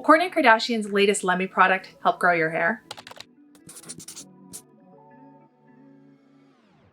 Kourtney Kardashian's latest Lemme product help grow your hair?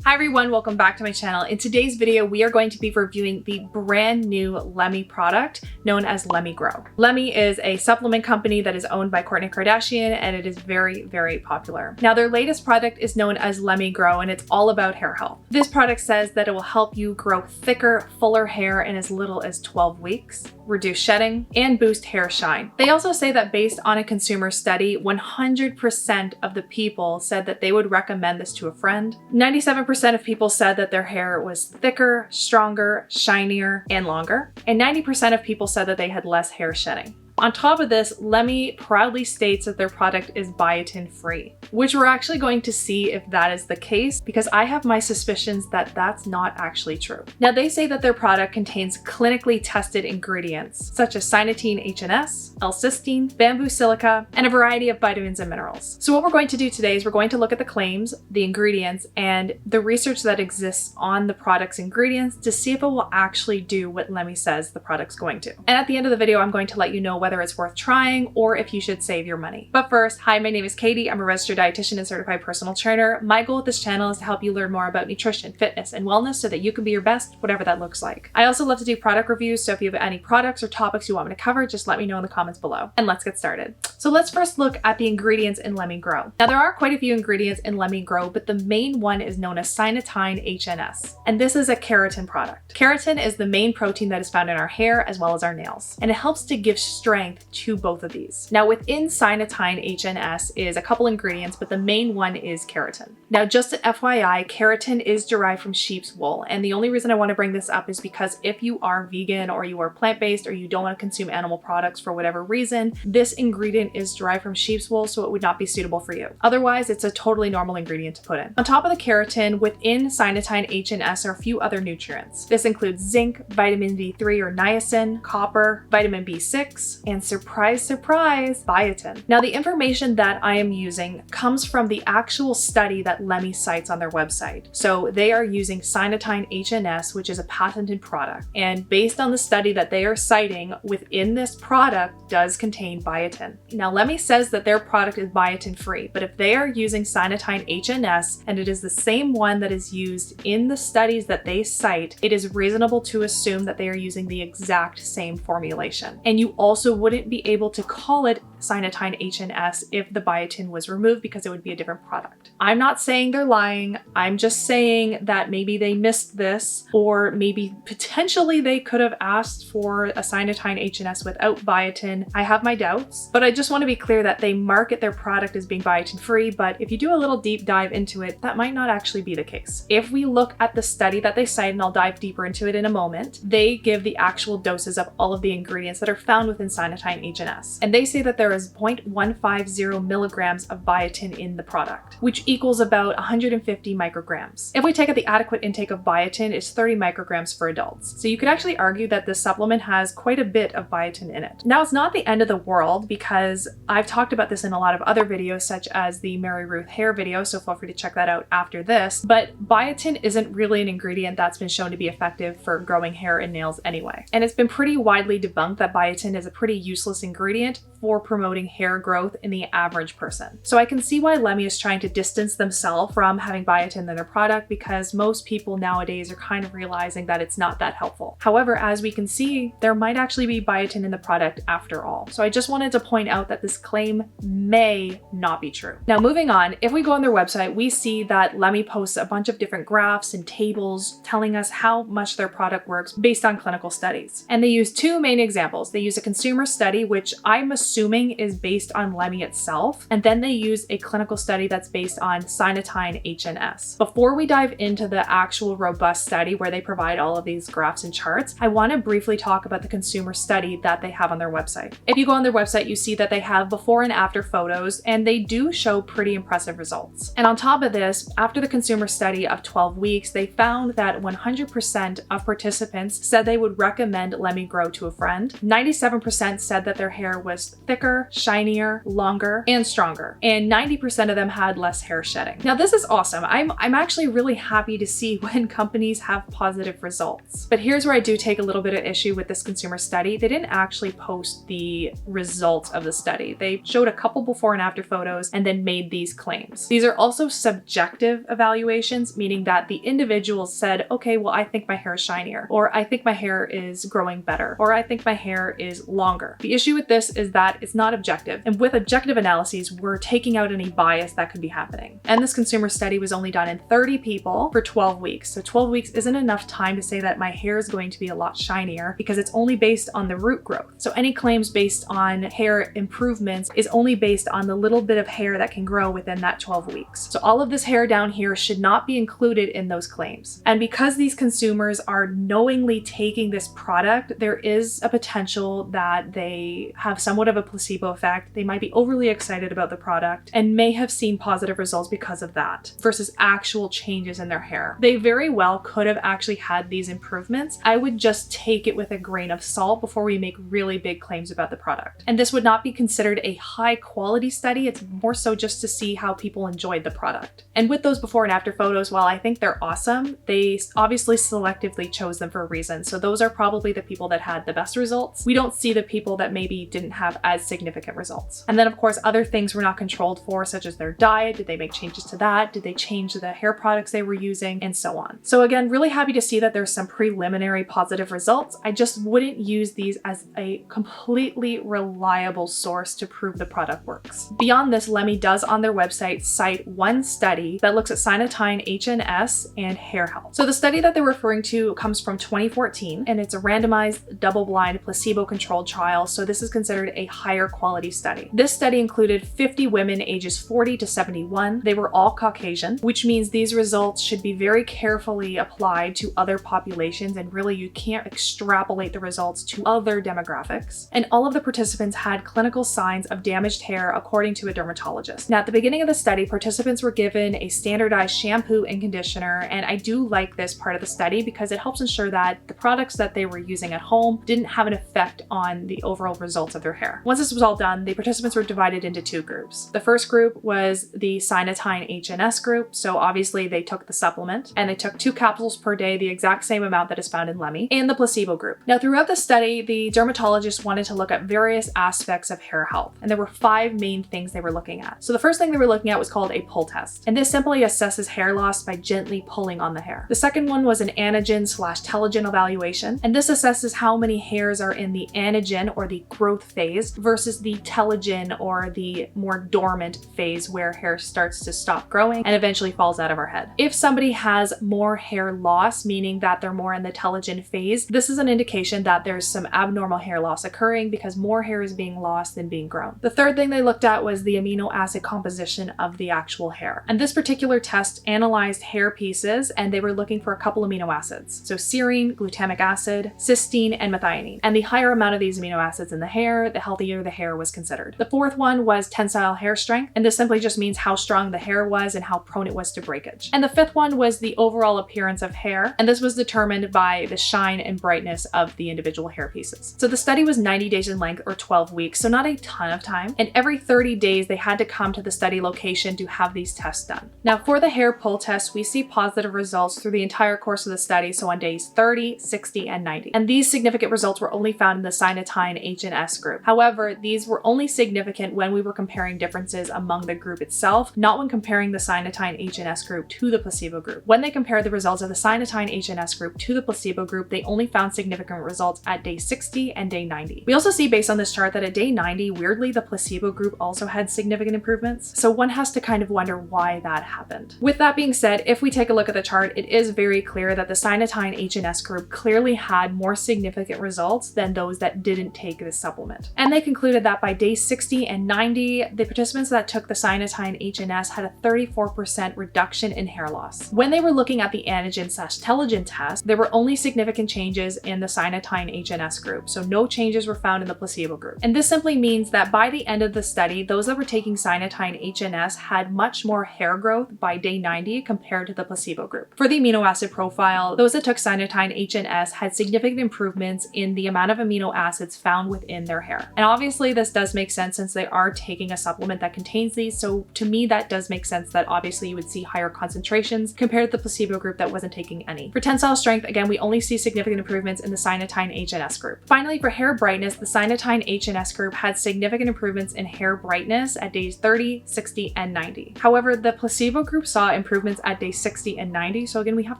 Hi everyone, welcome back to my channel. In today's video, we are going to be reviewing the brand new Lemme product known as Lemme Grow. Lemme is a supplement company that is owned by Kourtney Kardashian, and it is very, very popular. Now, their latest product is known as Lemme Grow, and it's all about hair health. This product says that it will help you grow thicker, fuller hair in as little as 12 weeks, reduce shedding, and boost hair shine. They also say that based on a consumer study, 100% of the people said that they would recommend this to a friend. 97% of people said that their hair was thicker, stronger, shinier, and longer. And 90% of people said that they had less hair shedding. On top of this, Lemme proudly states that their product is biotin free, which we're actually going to see if that is the case, because I have my suspicions that that's not actually true. Now, they say that their product contains clinically tested ingredients such as Cynatine HNS, L-Cysteine, bamboo silica, and a variety of vitamins and minerals. So what we're going to do today is we're going to look at the claims, the ingredients, and the research that exists on the product's ingredients to see if it will actually do what Lemme says the product's going to. And at the end of the video, I'm going to let you know whether it's worth trying or if you should save your money. But first, hi, my name is Katey. I'm a registered dietitian and certified personal trainer. My goal with this channel is to help you learn more about nutrition, fitness, and wellness so that you can be your best, whatever that looks like. I also love to do product reviews, so if you have any products or topics you want me to cover, just let me know in the comments below. And let's get started. So let's first look at the ingredients in Lemme Grow. Now, there are quite a few ingredients in Lemme Grow, but the main one is known as Cynatine HNS, and this is a keratin product. Keratin is the main protein that is found in our hair as well as our nails, and it helps to give strength to both of these. Now, within Cynatine HNS is a couple ingredients, but the main one is keratin. Now, just an FYI, keratin is derived from sheep's wool, and the only reason I want to bring this up is because if you are vegan or you are plant-based or you don't want to consume animal products for whatever reason, this ingredient is derived from sheep's wool, so it would not be suitable for you. Otherwise, it's a totally normal ingredient to put in. On top of the keratin, within Cynatine HNS are a few other nutrients. This includes zinc, vitamin D3 or niacin, copper, vitamin B6, and surprise, surprise, biotin. Now, the information that I am using comes from the actual study that Lemme cites on their website. So they are using Cynatine HNS, which is a patented product. And based on the study that they are citing, within this product does contain biotin. Now, Lemme says that their product is biotin free, but if they are using Cynatine HNS and it is the same one that is used in the studies that they cite, it is reasonable to assume that they are using the exact same formulation. And you also wouldn't be able to call it Cynatine HNS if the biotin was removed, because it would be a different product. I'm not saying they're lying. I'm just saying that maybe they missed this, or maybe potentially they could have asked for a Cynatine HNS without biotin. I have my doubts, but I just want to be clear that they market their product as being biotin free, but if you do a little deep dive into it, that might not actually be the case. If we look at the study that they cite, and I'll dive deeper into it in a moment, they give the actual doses of all of the ingredients that are found within Cynatine HNS. And they say that there is 0.150 milligrams of biotin in the product, which equals about 150 micrograms. If we take it, the adequate intake of biotin is 30 micrograms for adults. So you could actually argue that this supplement has quite a bit of biotin in it. Now, it's not the end of the world, because I've talked about this in a lot of other videos, such as the Mary Ruth hair video, so feel free to check that out after this. But biotin isn't really an ingredient that's been shown to be effective for growing hair and nails anyway. And it's been pretty widely debunked that biotin is a pretty useless ingredient for promoting hair growth in the average person. So I can see why Lemme is trying to distance themselves from having biotin in their product, because most people nowadays are kind of realizing that it's not that helpful. However, as we can see, there might actually be biotin in the product after all. So I just wanted to point out that this claim may not be true. Now, moving on, if we go on their website, we see that Lemme posts a bunch of different graphs and tables telling us how much their product works based on clinical studies. And they use two main examples. They use a consumer study, which I'm assuming is based on Lemme itself, and then they use a clinical study that's based on Cynatine HNS. Before we dive into the actual robust study where they provide all of these graphs and charts, I want to briefly talk about the consumer study that they have on their website. If you go on their website, you see that they have before and after photos, and they do show pretty impressive results. And on top of this, after the consumer study of 12 weeks, they found that 100% of participants said they would recommend Lemme Grow to a friend. 97% said that their hair was thicker, shinier, longer, and stronger. And 90% of them had less hair shedding. Now this is awesome. I'm actually really happy to see when companies have positive results. But here's where I do take a little bit of issue with this consumer study. They didn't actually post the results of the study. They showed a couple before and after photos and then made these claims. These are also subjective evaluations, meaning that the individual said, okay, well, I think my hair is shinier, or I think my hair is growing better, or I think my hair is longer. The issue with this is that it's not objective. And with objective analyses, we're taking out any bias that could be happening. And this consumer study was only done in 30 people for 12 weeks. So 12 weeks isn't enough time to say that my hair is going to be a lot shinier because it's only based on the root growth. So any claims based on hair improvements is only based on the little bit of hair that can grow within that 12 weeks. So all of this hair down here should not be included in those claims. And because these consumers are knowingly taking this product, there is a potential that they have somewhat of a placebo effect. They might be overly excited about the product and may have seen positive results because of that versus actual changes in their hair. They very well could have actually had these improvements. I would just take it with a grain of salt before we make really big claims about the product. And this would not be considered a high quality study. It's more so just to see how people enjoyed the product. And with those before and after photos, while I think they're awesome, they obviously selectively chose them for a reason. So those are probably the people that had the best results. We don't see the people that maybe didn't have as significant results. And then of course, other things were not controlled for, such as their diet. Did they make changes to that? Did they change the hair products they were using? And so on. So again, really happy to see that there's some preliminary positive results. I just wouldn't use these as a completely reliable source to prove the product works. Beyond this, Lemme does on their website cite one study that looks at Cynatine HNS and hair health. So the study that they're referring to comes from 2014, and it's a randomized, double-blind, placebo-controlled trial, so this is considered a higher quality study. This study included 50 women ages 40 to 71. They were all Caucasian, which means these results should be very carefully applied to other populations, and really you can't extrapolate the results to other demographics. And all of the participants had clinical signs of damaged hair according to a dermatologist. Now at the beginning of the study, participants were given a standardized shampoo and conditioner, and I do like this part of the study because it helps ensure that the products that they were using at home didn't have an effect on the overall results of their hair. Once this was all done, the participants were divided into two groups. The first group was the Cynatine HNS group, so obviously they took the supplement, and they took 2 capsules per day, the exact same amount that is found in Lemme, and the placebo group. Now throughout the study, the dermatologist wanted to look at various aspects of hair health, and there were 5 main things they were looking at. So the first thing they were looking at was called a pull test, and this simply assesses hair loss by gently pulling on the hair. The second one was an anagen/telogen evaluation, and this assesses how many hairs are in the anagen or the growth phase versus the telogen or the more dormant phase where hair starts to stop growing and eventually falls out of our head. If somebody has more hair loss, meaning that they're more in the telogen phase, this is an indication that there's some abnormal hair loss occurring because more hair is being lost than being grown. The third thing they looked at was the amino acid composition of the actual hair. And this particular test analyzed hair pieces, and they were looking for a couple amino acids. So serine, glutamic acid, cysteine, and methionine. And the higher amount of these amino acids in the hair, the healthier the hair was considered. The fourth one was tensile hair strength, and this simply just means how strong the hair was and how prone it was to breakage. And the fifth one was the overall appearance of hair, and this was determined by the shine and brightness of the individual hair pieces. So the study was 90 days in length or 12 weeks, so not a ton of time, and every 30 days they had to come to the study location to have these tests done. Now for the hair pull test, we see positive results through the entire course of the study, so on days 30, 60, and 90. And these significant results were only found in the Cynatine HNS group. However, these were only significant when we were comparing differences among the group itself, not when comparing the Cynatine HNS group to the placebo group. When they compared the results of the Cynatine HNS group to the placebo group, they only found significant results at day 60 and day 90. We also see based on this chart that at day 90, weirdly, the placebo group also had significant improvements. So one has to kind of wonder why that happened. With that being said, if we take a look at the chart, it is very clear that the Cynatine HNS group clearly had more significant results than those that didn't take this supplement. And they concluded that by day 60 and 90, the participants that took the Cynatine HNS had a 34% reduction in hair loss. When they were looking at the anagen/telogen test, there were only significant changes in the Cynatine HNS group, so no changes were found in the placebo group. And this simply means that by the end of the study, those that were taking Cynatine HNS had much more hair growth by day 90 compared to the placebo group. For the amino acid profile, those that took Cynatine HNS had significant improvements in the amount of amino acids found within their hair. And obviously this does make sense since they are taking a supplement that contains these, so to me that does make sense that obviously you would see higher concentrations compared to the placebo group that wasn't taking any. For tensile strength, again, we only see significant improvements in the Cynatine HNS group. Finally, for hair brightness, the Cynatine HNS group had significant improvements in hair brightness at days 30, 60, and 90. However, the placebo group saw improvements at day 60 and 90, so again, we have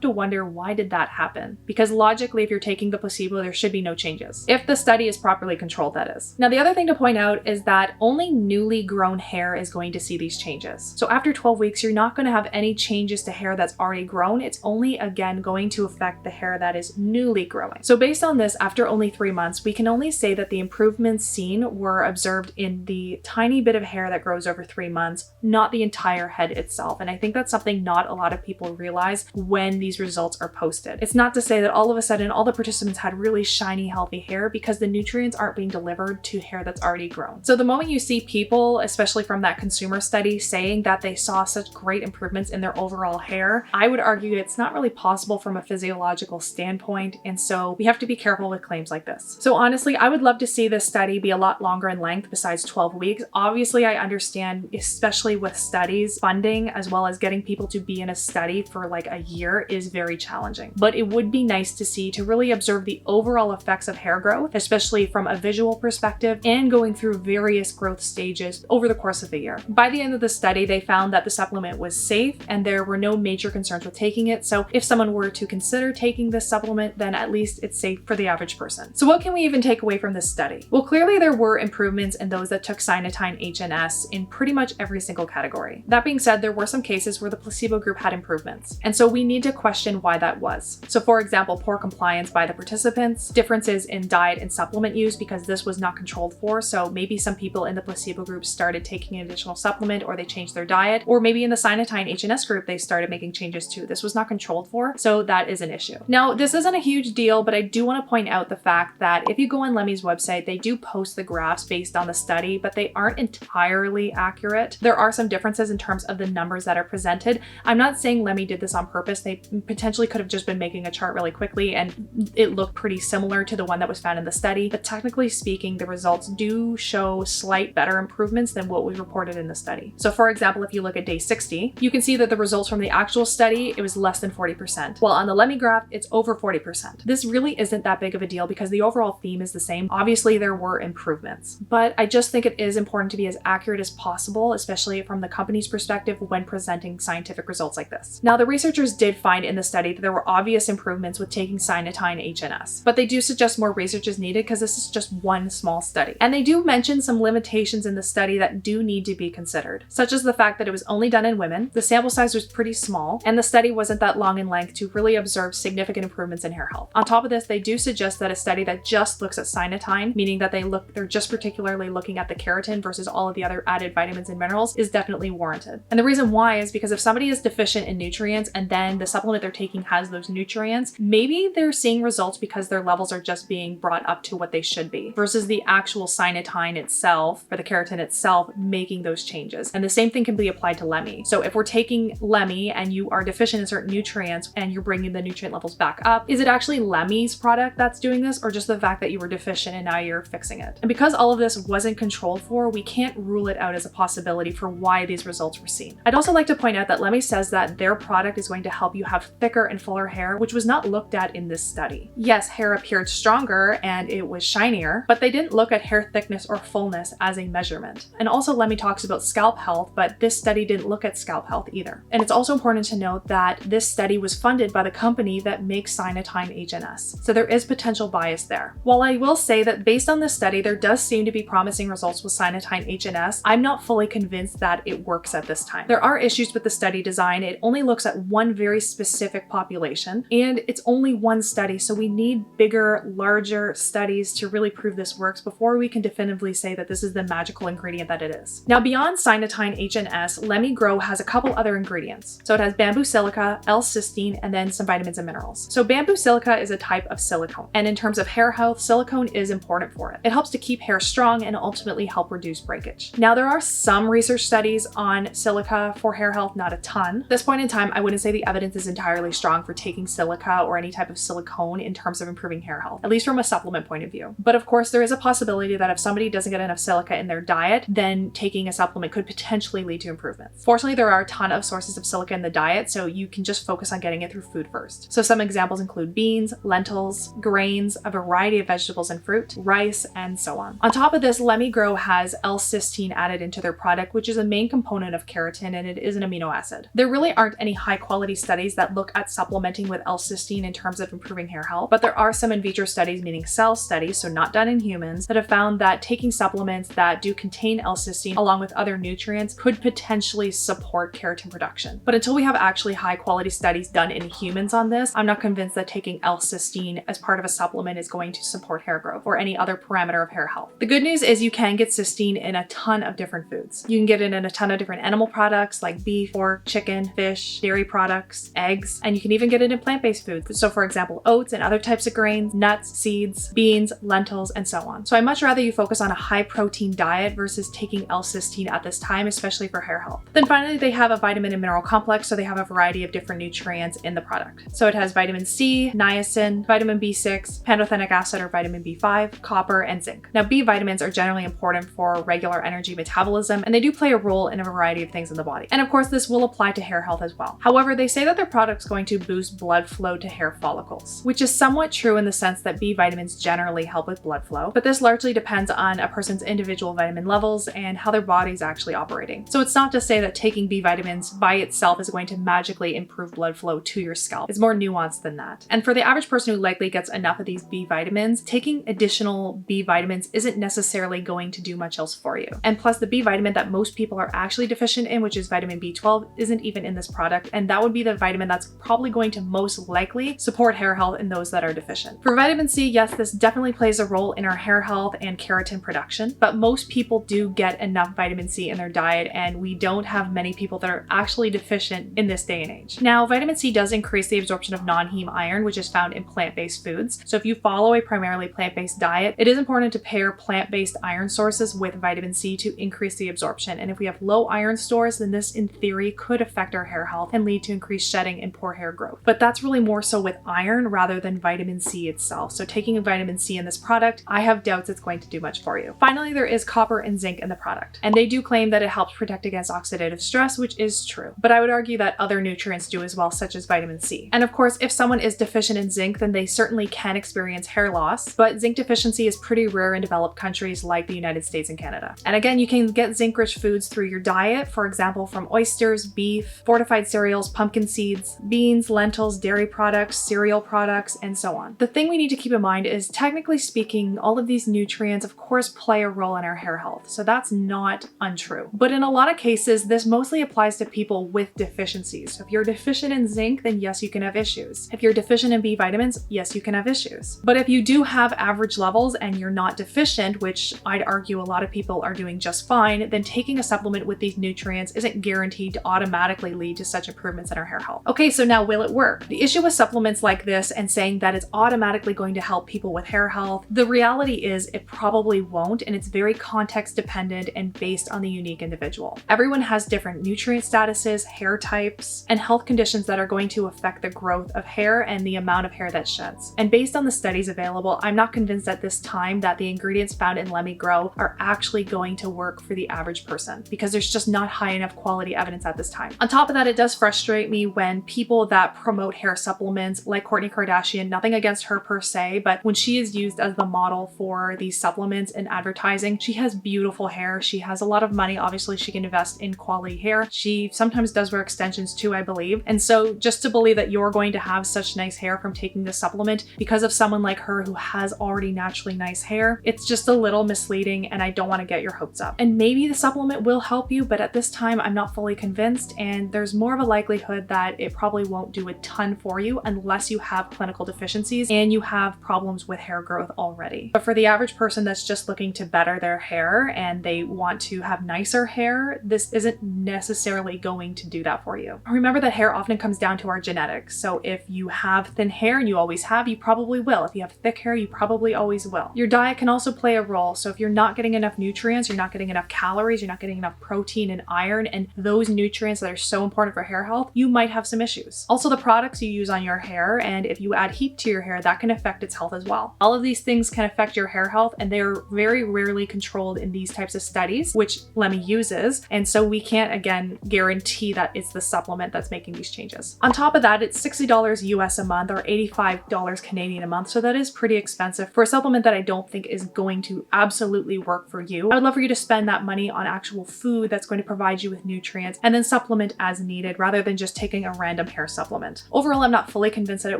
to wonder, why did that happen? Because logically, if you're taking the placebo, there should be no changes. If the study is properly controlled, that is. Now, the other thing to point out is that only newly grown hair is going to see these changes. So after 12 weeks, you're not going to have any changes to hair that's already grown. It's only, again, going to affect the hair that is newly growing. So based on this, after only 3 months, we can only say that the improvements seen were observed in the tiny bit of hair that grows over 3 months, not the entire head itself. And I think that's something not a lot of people realize when these results are posted. It's not to say that all of a sudden all the participants had really shiny, healthy hair, because the nutrients aren't being delivered to hair that's already grown. So the moment you see people, especially from that consumer study, saying that they saw such great improvements in their overall hair, I would argue it's not really possible from a physiological standpoint, and so we have to be careful with claims like this. So honestly, I would love to see this study be a lot longer in length besides 12 weeks. Obviously, I understand, especially with studies, funding as well as getting people to be in a study for like a year is very challenging. But it would be nice to see, to really observe the overall effects of hair growth, especially from a visual perspective and going through various growth stages over the course of the year. By the end of the study, they found that the supplement was safe and there were no major concerns with taking it. So if someone were to consider taking this supplement, then at least it's safe for the average person. So what can we even take away from this study? Well, clearly there were improvements in those that took Cynatine HNS in pretty much every single category. That being said, there were some cases where the placebo group had improvements. And so we need to question why that was. So for example, poor compliance by the participants, differences in diet and supplement use because this was not controlled for. So maybe some people in the placebo group started taking an additional supplement or they changed their diet, or maybe in the Cynatine HNS group, they started making changes too. This was not controlled for, so that is an issue. Now, this isn't a huge deal, but I do want to point out the fact that if you go on Lemme's website, they do post the graphs based on the study, but they aren't entirely accurate. There are some differences in terms of the numbers that are presented. I'm not saying Lemme did this on purpose. They potentially could have just been making a chart really quickly and it looked pretty similar to the one that was found in the study, but technically speaking, the results do show slight better improvements than what was reported in the study. So for example, if you look at day 60, you can see that the results from the actual study, it was less than 40%, while on the Lemme graph, it's over 40%. This really isn't that big of a deal because the overall theme is the same. Obviously, there were improvements, but I just think it is important to be as accurate as possible, especially from the company's perspective when presenting scientific results like this. Now, the researchers did find in the study that there were obvious improvements with taking Cynatine HNS, but they do suggest more research is needed because this is just one small study. And they do mention some limitations in the study that do need to be considered, such as the fact that it was only done in women, the sample size was pretty small, and the study wasn't that long in length to really observe significant improvements in hair health. On top of this, they do suggest that a study that just looks at Cynatine, meaning that they're just particularly looking at the keratin versus all of the other added vitamins and minerals, is definitely warranted. And the reason why is because if somebody is deficient in nutrients and then the supplement they're taking has those nutrients, maybe they're seeing results because their levels are just being brought up to what they should be versus the actual Cynatine itself or the keratin itself making those changes. And the same thing can be applied to Lemme. So if we're taking Lemme and you are deficient in certain nutrients and you're bringing the nutrient levels back up, is it actually Lemme's product that's doing this or just the fact that you were deficient and now you're fixing it? And because all of this wasn't controlled for, we can't rule it out as a possibility for why these results were seen. I'd also like to point out that Lemme says that their product is going to help you have thicker and fuller hair, which was not looked at in this study. Yes, hair appeared stronger and it was shinier, but they didn't look at hair thickness or fullness as a measurement. And also Lemme talks about scalp health, but this study didn't look at scalp health either. And it's also important to note that this study was funded by the company that makes Cynatine HNS. So there is potential bias there. While I will say that based on this study, there does seem to be promising results with Cynatine HNS, I'm not fully convinced that it works at this time. There are issues with the study design. It only looks at one very specific population and it's only one study. So we need bigger, larger studies to really prove this works before we can definitively say that this is the magical ingredient that it is. Now, beyond Cynatine HNS, Lemme Grow has a couple other ingredients. So it has bamboo silica, L-Cysteine, and then some vitamins and minerals. So bamboo silica is a type of silicone. And in terms of hair health, silicone is important for it. It helps to keep hair strong and ultimately help reduce breakage. Now, there are some research studies on silica for hair health, not a ton. At this point in time, I wouldn't say the evidence is entirely strong for taking silica or any type of silicone in terms of improving hair health, at least from a supplement point of view. But of course, there is a possibility possibility that if somebody doesn't get enough silica in their diet, then taking a supplement could potentially lead to improvements. Fortunately, there are a ton of sources of silica in the diet, so you can just focus on getting it through food first. So some examples include beans, lentils, grains, a variety of vegetables and fruit, rice, and so on. On top of this, Lemme Grow has L-Cysteine added into their product, which is a main component of keratin, and it is an amino acid. There really aren't any high quality studies that look at supplementing with L-Cysteine in terms of improving hair health, but there are some in vitro studies, meaning cell studies, so not done in humans, that have found that taking supplements that do contain L-Cysteine along with other nutrients could potentially support keratin production. But until we have actually high quality studies done in humans on this, I'm not convinced that taking L-Cysteine as part of a supplement is going to support hair growth or any other parameter of hair health. The good news is you can get cysteine in a ton of different foods. You can get it in a ton of different animal products like beef, pork, chicken, fish, dairy products, eggs, and you can even get it in plant-based foods. So for example, oats and other types of grains, nuts, seeds, beans, lentils, and so on. So I'd much rather you focus on a high protein diet versus taking L-Cysteine at this time, especially for hair health. Then finally, they have a vitamin and mineral complex, so they have a variety of different nutrients in the product. So it has vitamin C, niacin, vitamin B6, pantothenic acid or vitamin B5, copper, and zinc. Now, B vitamins are generally important for regular energy metabolism, and they do play a role in a variety of things in the body. And of course, this will apply to hair health as well. However, they say that their product's going to boost blood flow to hair follicles, which is somewhat true in the sense that B vitamins generally help with blood flow, but this largely depends on a person's individual vitamin levels and how their body's actually operating. So it's not to say that taking B vitamins by itself is going to magically improve blood flow to your scalp. It's more nuanced than that. And for the average person who likely gets enough of these B vitamins, taking additional B vitamins isn't necessarily going to do much else for you. And plus, the B vitamin that most people are actually deficient in, which is vitamin B12, isn't even in this product, and that would be the vitamin that's probably going to most likely support hair health in those that are deficient. For vitamin C, yes, this definitely plays a role in our hair health and keratin production, but most people do get enough vitamin C in their diet, and we don't have many people that are actually deficient in this day and age. Now, vitamin C does increase the absorption of non-heme iron, which is found in plant-based foods. So if you follow a primarily plant-based diet, it is important to pair plant-based iron sources with vitamin C to increase the absorption. And if we have low iron stores, then this in theory could affect our hair health and lead to increased shedding and poor hair growth. But that's really more so with iron rather than vitamin C itself. So taking vitamin C in this product, I have doubts it's going to do much for you. Finally, there is copper and zinc in the product, and they do claim that it helps protect against oxidative stress, which is true. But I would argue that other nutrients do as well, such as vitamin C. And of course, if someone is deficient in zinc, then they certainly can experience hair loss, but zinc deficiency is pretty rare in developed countries like the United States and Canada. And again, you can get zinc-rich foods through your diet, for example, from oysters, beef, fortified cereals, pumpkin seeds, beans, lentils, dairy products, cereal products, and so on. The thing we need to keep in mind is, technically speaking, all of these nutrients, of course, play a role in our hair health, so that's not untrue. But in a lot of cases, this mostly applies to people with deficiencies. So if you're deficient in zinc, then yes, you can have issues. If you're deficient in B vitamins, yes, you can have issues. But if you do have average levels and you're not deficient, which I'd argue a lot of people are doing just fine, then taking a supplement with these nutrients isn't guaranteed to automatically lead to such improvements in our hair health. Okay, so now will it work? The issue with supplements like this and saying that it's automatically going to help people with hair health, the reality is it probably won't, and it's very context dependent and based on the unique individual. Everyone has different nutrient statuses, hair types, and health conditions that are going to affect the growth of hair and the amount of hair that sheds. And based on the studies available, I'm not convinced at this time that the ingredients found in Lemme Grow are actually going to work for the average person, because there's just not high enough quality evidence at this time. On top of that, it does frustrate me when people that promote hair supplements, like Kourtney Kardashian, nothing against her per se, but when she is used as the model for these supplements in advertising, she has beautiful hair. She has a lot of money. Obviously, she can invest in quality hair. She sometimes does wear extensions too, I believe. And so just to believe that you're going to have such nice hair from taking this supplement because of someone like her who has already naturally nice hair, it's just a little misleading, and I don't want to get your hopes up. And maybe the supplement will help you, but at this time, I'm not fully convinced, and there's more of a likelihood that it probably won't do a ton for you unless you have clinical deficiencies and you have problems with hair growth already. But for the average person that's just looking to better their hair and they want to have nicer hair, this isn't necessarily going to do that for you. Remember that hair often comes down to our genetics. So if you have thin hair, and you always have, you probably will. If you have thick hair, you probably always will. Your diet can also play a role. So if you're not getting enough nutrients, you're not getting enough calories, you're not getting enough protein and iron and those nutrients that are so important for hair health, you might have some issues. Also, the products you use on your hair, and if you add heat to your hair, that can affect its health as well. All of these things can affect your hair health, health, and they're very rarely controlled in these types of studies, which Lemme uses. And so we can't, again, guarantee that it's the supplement that's making these changes. On top of that, it's $60 US a month or $85 Canadian a month. So that is pretty expensive for a supplement that I don't think is going to absolutely work for you. I would love for you to spend that money on actual food that's going to provide you with nutrients and then supplement as needed rather than just taking a random hair supplement. Overall, I'm not fully convinced that it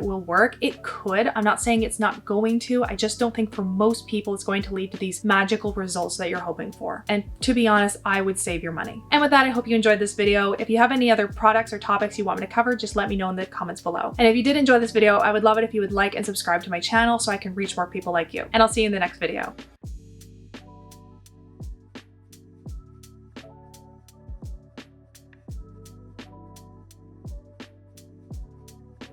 will work. It could. I'm not saying it's not going to. I just don't think for most people it's going to lead to these magical results that you're hoping for. And to be honest, I would save your money. And with that, I hope you enjoyed this video. If you have any other products or topics you want me to cover, just let me know in the comments below. And if you did enjoy this video, I would love it if you would like and subscribe to my channel so I can reach more people like you. And I'll see you in the next video.